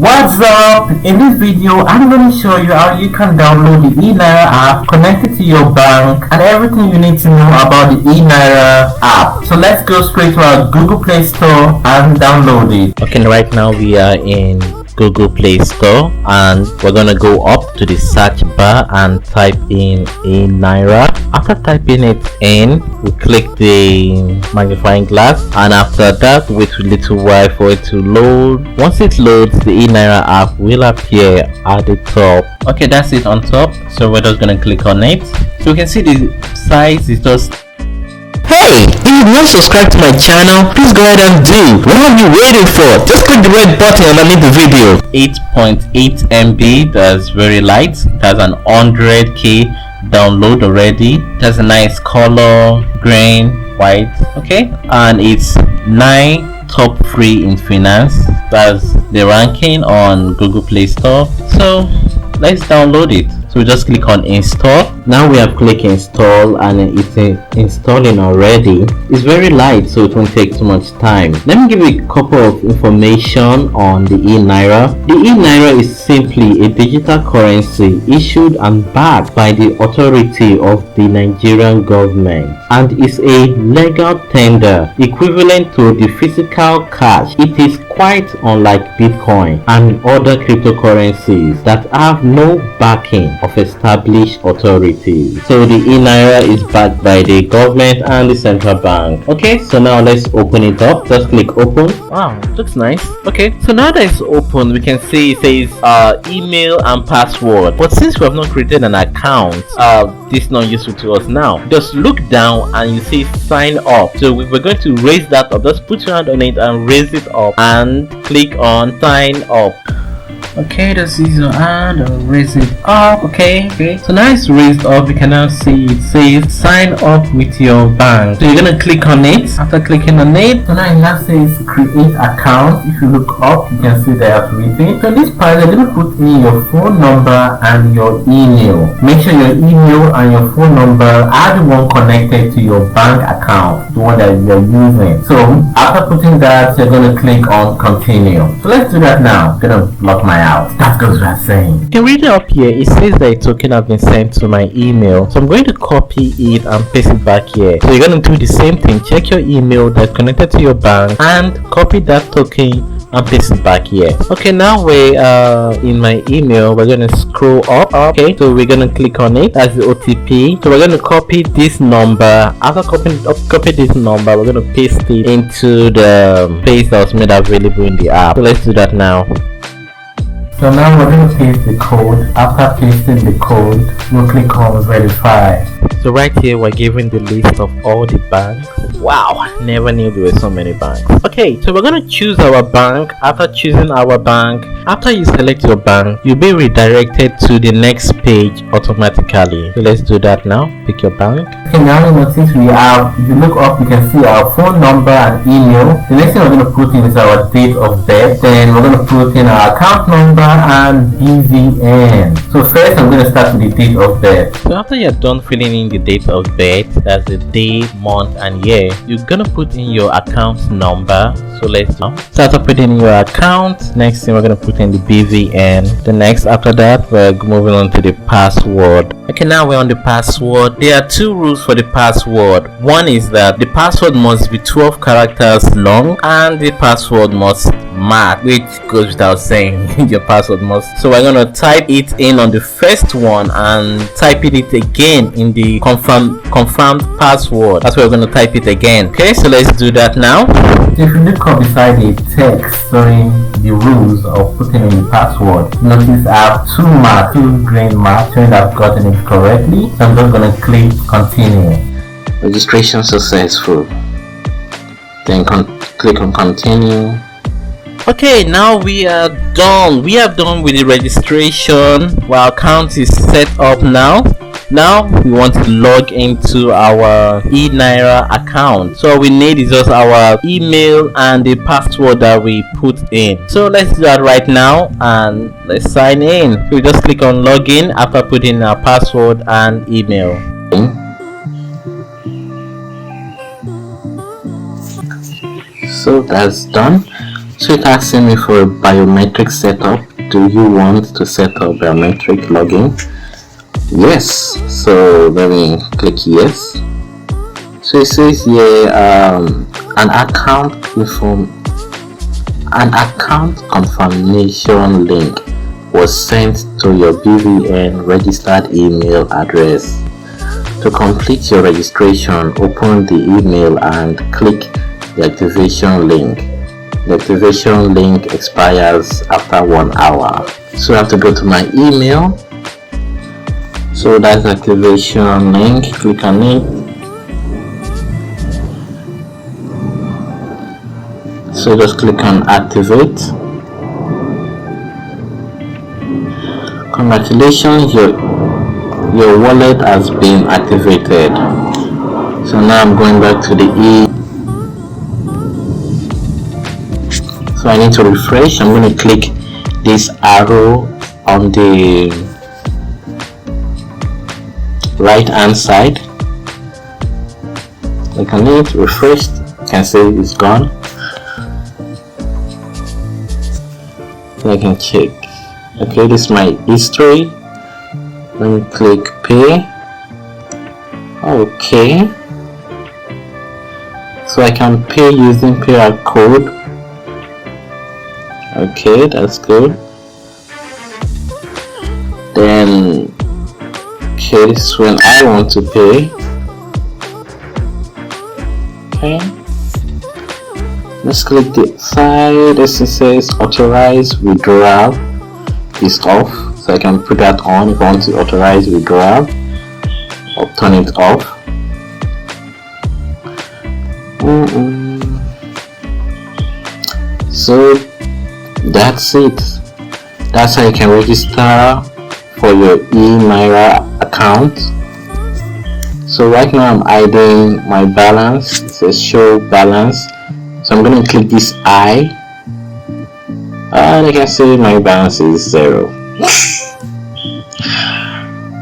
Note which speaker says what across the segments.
Speaker 1: What's up? In this video, I'm going to show you how you can download the eNaira app, connect it to your bank, and everything you need to know about the eNaira app. So let's go straight to our Google Play Store and download it.
Speaker 2: Okay, right now we are in Google Play Store and we're gonna go up to the search bar and type in eNaira. After typing it in, we click the magnifying glass, and after that wait a little while for it to load. Once it loads, the eNaira app will appear at the top. Okay, that's it on top, so we're just gonna click on it. So you can see the size is just.
Speaker 3: Hey, if you've not subscribed to my channel, please go ahead and do. What are you waiting for? Just click the red button underneath the video.
Speaker 2: 8.8 MB, that's very light. It has an 100k download already. It has a nice color, green, white. Okay, and it's 9 top free in finance. That's the ranking on Google Play Store. So let's download it. So we just click on install. Now we have clicked install and it's installing already. It's very light, so it won't take too much time. Let me give you a couple of information on the eNaira. The eNaira is simply a digital currency issued and backed by the authority of the Nigerian government and is a legal tender equivalent to the physical cash. It is quite unlike Bitcoin and other cryptocurrencies that have no backing of established authorities. So the eNaira is backed by the government and the central bank. Okay, so now let's open it up. Just click open. Wow, looks nice. Okay, so now that it's open, we can see it says email and password. But since we have not created an account, this is not useful to us now. Just look down and you see sign up. So we're going to raise that up. Just put your hand on it and raise it up and click on sign up. Okay, just use your hand and raise it up. Okay, so now it's raised up. You can now see it says sign up with your bank. So you're gonna click on it. After clicking on it,
Speaker 1: So now it now says create account. If you look up, you can see they have written. So this part, you're going to put in your phone number and your email. Make sure your email and your phone number are the one connected to your bank account, the one that you're using. So after putting that, you're going to click on continue. So let's do that now. I'm going to lock my out. That goes without saying.
Speaker 2: you can read it up here. It says that a token has been sent to my email. So I'm going to copy it and paste it back here. So you're going to do the same thing. Check your email that's connected to your bank and copy that token and paste it back here. Okay, now we're in my email. We're going to scroll up. Okay, so we're going to click on it. That's the OTP. So we're going to copy this number. After copy this number, we're going to paste it into the place that was made available in the app. So let's do that now.
Speaker 1: So now we're going to paste the code. After pasting the code, we'll click on verify.
Speaker 2: So right here we're given the list of all the banks. Wow, never knew there were so many banks. Okay, so we're going to choose our bank. After choosing our bank, after you select your bank, you'll be redirected to the next page automatically. So let's do that now. Pick your bank.
Speaker 1: Okay, now you notice we have, if you look up, you can see our phone number and email. The next thing we're going to put in is our date of birth. Then we're going to put in our account number and BVN. So first I'm going to start with the date of birth.
Speaker 2: So after you're done filling in the date of birth, that's the day, month and year, you're gonna put in your account number. So let's start putting in your account. Next thing we're gonna put in the BVN. The next after that we're moving on to the password. Okay, now we're on the password. There are two rules for the password. One is that the password must be 12 characters long and the password must match, which goes without saying. Your password must. So we're gonna type it in on the first one and type it again in the confirmed password. That's where we're gonna type it again. Okay, so let's do that now.
Speaker 1: If you look up beside the text showing the rules of putting in the password, notice I have two green marks showing that I've gotten it correctly. So I'm just gonna click continue.
Speaker 3: Registration successful. Then click on continue.
Speaker 2: Okay, now we are done. We have done with the registration. Our account is set up now. Now we want to log into our eNaira account. So all we need is just our email and the password that we put in. So let's do that right now and let's sign in. So we just click on login after putting our password and email.
Speaker 3: So that's done.
Speaker 1: So it's asking me for a biometric setup. Do you want to set up biometric login? Yes. So let me click yes. So it says here an account confirmation link was sent to your BVN registered email address. To complete your registration, open the email and click the activation link. The activation link expires after 1 hour. So I have to go to my email. So that's the activation link. Click on it. So just click on activate. Congratulations, your wallet has been activated. So now I'm going back to the so I need to refresh. I'm going to click this arrow on the right hand side. Click on it, refresh. You can see it's gone. I can check. Okay, this is my history. Let me click pay. Okay, so I can pay using QR code. Okay, that's good. Then okay, this is when I want to pay. Okay, let's click the side. This says authorize withdrawal is off, so I can put that on if I want to authorize withdrawal, or turn it off. So that's it. That's how you can register for your eNaira account. So right now I'm hiding my balance. It says show balance, so I'm going to click this I, and I can see my balance is 0.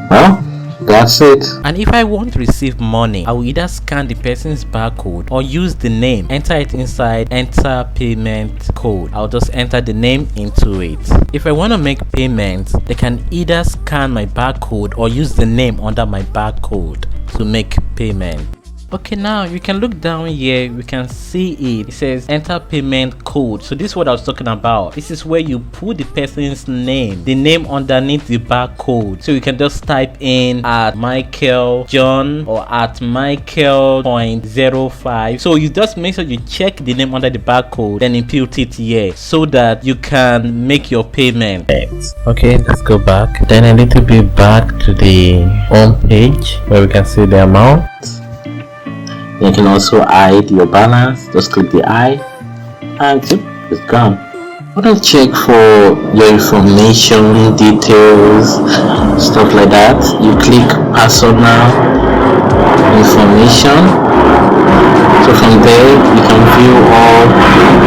Speaker 1: Well, that's it.
Speaker 2: And if I want to receive money, I will either scan the person's barcode or use the name, enter it inside enter payment code. I'll just enter the name into it. If I want to make payments, they can either scan my barcode or use the name under my barcode to make payment. Okay, now you can look down here, we can see it says enter payment code. So this is what I was talking about. This is where you put the person's name, the name underneath the barcode. So you can just type in at Michael John or at Michael.05. So you just make sure you check the name under the barcode, then input it here so that you can make your payment.
Speaker 1: Okay, let's go back. Then a little bit back to the home page where we can see the amount. You can also hide your balance. Just click the I and it's gone. Want to check for your information, details, stuff like that. You click personal information. So from there you can view all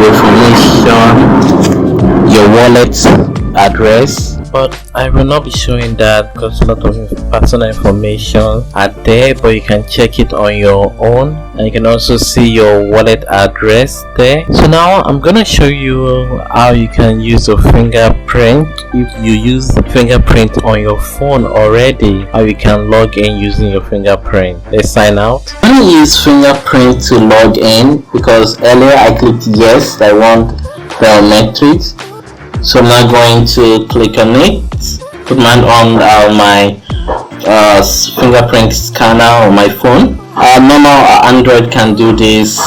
Speaker 1: your information, your wallet address. But I will not be showing that because a lot of personal information are there, but you can check it on your own, and you can also see your wallet address there. So now I'm gonna show you how you can use a fingerprint. If you use the fingerprint on your phone already, how you can log in using your fingerprint. Let's sign out. I'm gonna use fingerprint to log in because earlier I clicked yes, I want biometrics. So I'm now going to click on it, put my hand on my fingerprint scanner on my phone. Normal Android can do this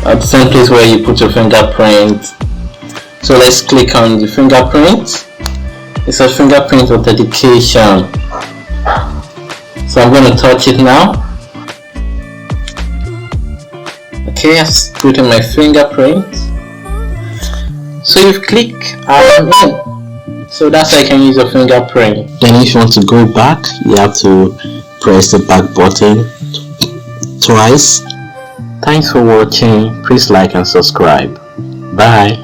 Speaker 1: at the same place where you put your fingerprint. So let's click on the fingerprint. It says fingerprint authentication. So I'm going to touch it now. Okay, I've put in my fingerprint. So you click so that's how you can use your fingerprint. Then if you want to go back, you have to press the back button twice. Thanks for watching. Please like and subscribe. Bye.